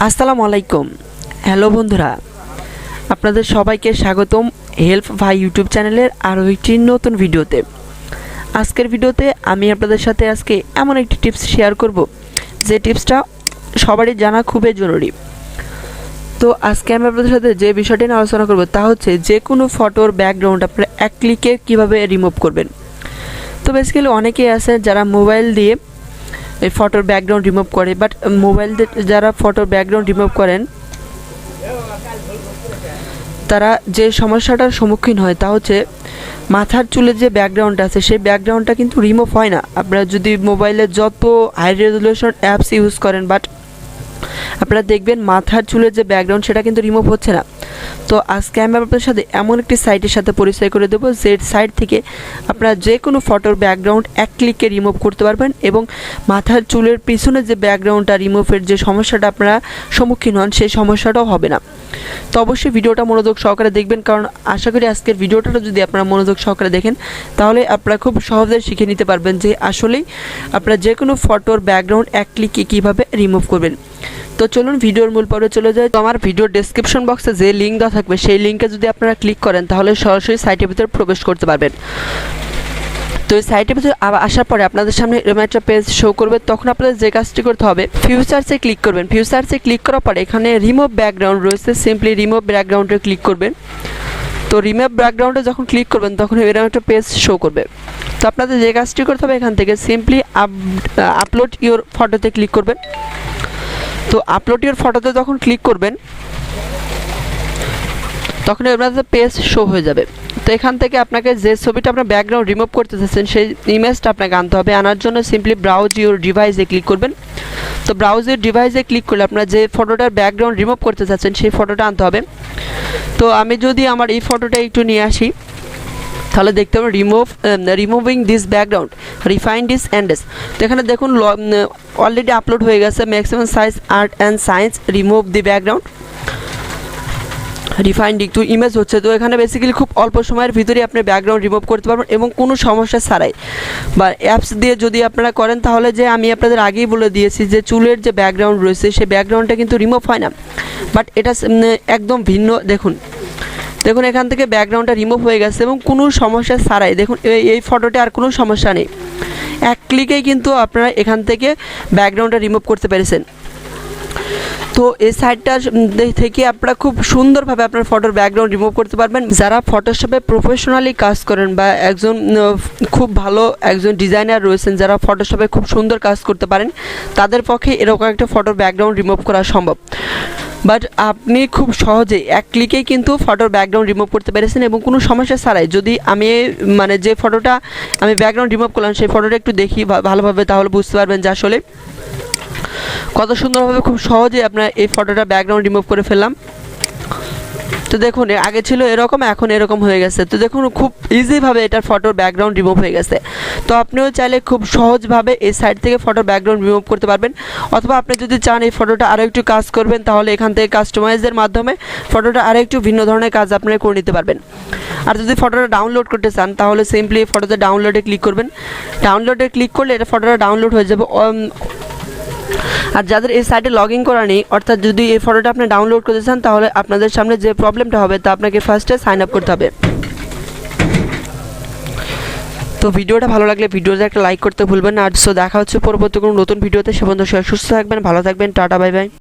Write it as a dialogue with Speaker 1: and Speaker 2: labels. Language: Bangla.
Speaker 1: আসসালামু আলাইকুম। হ্যালো বন্ধুরা, আপনাদের সবাইকে স্বাগতম হেল্প ভাই ইউটিউব চ্যানেলের আরও একটি নতুন ভিডিওতে। আজকের ভিডিওতে আমি আপনাদের সাথে আজকে এমন একটি টিপস শেয়ার করব যে টিপসটা সবারই জানা খুবই জরুরি। তো আজকে আমি আপনাদের সাথে যে বিষয়টি নিয়ে আলোচনা করব তা হচ্ছে যে কোনো ফটোর ব্যাকগ্রাউন্ড আপনারা এক ক্লিকে কীভাবে রিমুভ করবেন। তো বেসিক্যালি অনেকেই আছে যারা মোবাইল দিয়ে এই ফটোর ব্যাকগ্রাউন্ড রিমুভ করে, বাট মোবাইল দিয়ে যারা ফটোর ব্যাকগ্রাউন্ড রিমুভ করেন তারা যে সমস্যাটার সম্মুখীন হয় তা হচ্ছে মাথার চুলের যে ব্যাকগ্রাউন্ড আছে সেই ব্যাকগ্রাউন্ডটা কিন্তু রিমুভ হয় না। আপনারা যদি মোবাইলে যত হাই রেজলিউশন অ্যাপস ইউজ করেন, বাট আপনারা দেখবেন মাথার চুলের যে ব্যাকগ্রাউন্ড সেটা কিন্তু রিমুভ হচ্ছে না। তো আজকে আমি আপনাদের সাথে এমন একটি সাইটের সাথে পরিচয় করে দেবো যে সাইট থেকে আপনারা যে কোনো ফটোর ব্যাকগ্রাউন্ড এক ক্লিকে রিমুভ করতে পারবেন এবং মাথার চুলের পিছনে যে ব্যাকগ্রাউন্ডটা রিমুভের যে সমস্যাটা আপনারা সম্মুখীন হন সেই সমস্যাটাও হবে না। তো অবশ্যই ভিডিওটা মনোযোগ সহকারে দেখবেন, কারণ আশা করি আজকের ভিডিওটা যদি আপনারা মনোযোগ সহকারে দেখেন তাহলে আপনারা খুব সহজে শিখে নিতে পারবেন যে আসলেই আপনারা যে কোনো ফটোর ব্যাকগ্রাউন্ড এক ক্লিকে কীভাবে রিমুভ করবেন। তো চলুন ভিডিওর মূল পর্বে চলে যায়। তো আমার ভিডিওর ডেসক্রিপশন বক্সে যে লিঙ্ক দেওয়া থাকবে সেই লিঙ্কে যদি আপনারা ক্লিক করেন তাহলে সরাসরি সাইটের ভিতরে প্রবেশ করতে পারবেন। তো এই সাইটের ভিতরে আসার পরে আপনাদের সামনে এরকম একটা পেজ শো করবে। তখন আপনাদের যে কাজটি করতে হবে, ফিউচার্সে ক্লিক করবেন। ফিউচার্সে ক্লিক করার পরে এখানে রিমুভ ব্যাকগ্রাউন্ড রয়েছে, সিম্পলি রিমুভ ব্যাকগ্রাউন্ডে ক্লিক করবেন। তো রিমুভ ব্যাকগ্রাউন্ডে যখন ক্লিক করবেন তখন এরকম একটা পেজ শো করবে। তো আপনাদের যে কাজটি করতে হবে, এখান থেকে সিম্পলি আপলোড ইওর ফটোতে ক্লিক করবেন। তো আপলোড ইওর ফটোতে যখন ক্লিক করবেন তখন আপনাদের পেজ শো হয়ে যাবে। তো এখান থেকে আপনাকে যে ছবিটা আপনার ব্যাকগ্রাউন্ড রিমুভ করতে চাচ্ছেন সেই ইমেজটা আপনাকে আনতে হবে। আনার জন্য সিম্পলি ব্রাউজ ইওর ডিভাইসে ক্লিক করবেন। তো ব্রাউজ ইওর ডিভাইসে ক্লিক করলে আপনারা যে ফটোটার ব্যাকগ্রাউন্ড রিমুভ করতে চাচ্ছেন সেই ফটোটা আনতে হবে। তো আমি যদি আমার এই ফটোটা একটু নিয়ে আসি তাহলে দেখতে পাবেন removing this background, refine this edges. তো এখানে দেখুন অলরেডি আপলোড হয়ে গেছে maximum size art and science remove the background refined একটু ইমেজ হচ্ছে। তো এখানে বেসিক্যালি খুব অল্প সময়ের ভিতরেই আপনি ব্যাকগ্রাউন্ড রিমুভ করতে পারবেন এবং কোনো সমস্যা ছাড়াই, বা অ্যাপস দিয়ে যদি আপনারা করেন তাহলে যে আমি আপনাদের আগেই বলে দিয়েছি যে চুলের যে ব্যাকগ্রাউন্ড রয়েছে সেই ব্যাকগ্রাউন্ডটা কিন্তু রিমুভ হয় না, বাট এটা একদম ভিন্ন। দেখুন এখান থেকে ব্যাকগ্রাউন্ডটা রিমুভ হয়ে গেছে এবং কোনো সমস্যা ছাড়াই। দেখুন এই ফটোতে আর কোনো সমস্যা নেই, এক ক্লিকেই কিন্তু আপনারা এখান থেকে ব্যাকগ্রাউন্ডটা রিমুভ করতে পেরেছেন। তো এই সাইটটা থেকে আপনারা খুব সুন্দরভাবে আপনার ফটোর ব্যাকগ্রাউন্ড রিমুভ করতে পারবেন। যারা ফটোশপে প্রফেশনালি কাজ করেন বা একজন খুব ভালো একজন ডিজাইনার রয়েছেন যারা ফটোশপে খুব সুন্দর কাজ করতে পারেন, তাদের পক্ষে এরকম একটা ফটোর ব্যাকগ্রাউন্ড রিমুভ করা সম্ভব। বাট আপনি খুব সহজেই এক ক্লিকেই কিন্তু ফটোর ব্যাকগ্রাউন্ড রিমুভ করতে পেরেছেন এবং কোনো সমস্যা ছাড়াই। যদি আমি যে ফটোটা আমি ব্যাকগ্রাউন্ড রিমুভ করলাম সেই ফটোটা একটু দেখি ভালোভাবে, তাহলে বুঝতে পারবেন যে আসলে কত সুন্দরভাবে খুব সহজেই আপনার এই ফটোটা ব্যাকগ্রাউন্ড রিমুভ করে ফেললাম। তো দেখুন আগে ছিল এরকম, এখন এরকম হয়ে গেছে। তো দেখুন খুব ইজিভাবে এটার ফটোর ব্যাকগ্রাউন্ড রিমুভ হয়ে গেছে। তো আপনিও চাইলে খুব সহজভাবে এই সাইট থেকে ফটোর ব্যাকগ্রাউন্ড রিমুভ করতে পারবেন, অথবা আপনি যদি চান এই ফটোটা আরও একটু কাজ করবেন তাহলে এখান থেকে কাস্টমাইজের মাধ্যমে ফটোটা আরও একটু ভিন্ন ধরনের কাজ আপনারা করে নিতে পারবেন। আর যদি ফটোটা ডাউনলোড করতে চান তাহলে সিম্পলি ফটোতে ডাউনলোডে ক্লিক করবেন। ডাউনলোডে ক্লিক করলে এটা ফটোটা ডাউনলোড হয়ে যাবে। আর যাদের এই সাইটে লগ ইন করা নেই, অর্থাৎ যদি এই ফটোটা আপনি ডাউনলোড করতে চান তাহলে আপনাদের সামনে যে প্রবলেমটা হবে তা আপনাকে ফার্স্টে সাইন আপ করতে হবে। তো ভিডিওটা ভালো লাগলে ভিডিওতে একটা লাইক করতে ভুলবেন না। আর দেখা হচ্ছে পরবর্তী কোনো নতুন ভিডিওতে। সে পর্যন্ত সুস্থ থাকবেন, ভালো থাকবেন, টাটা, বাই বাই।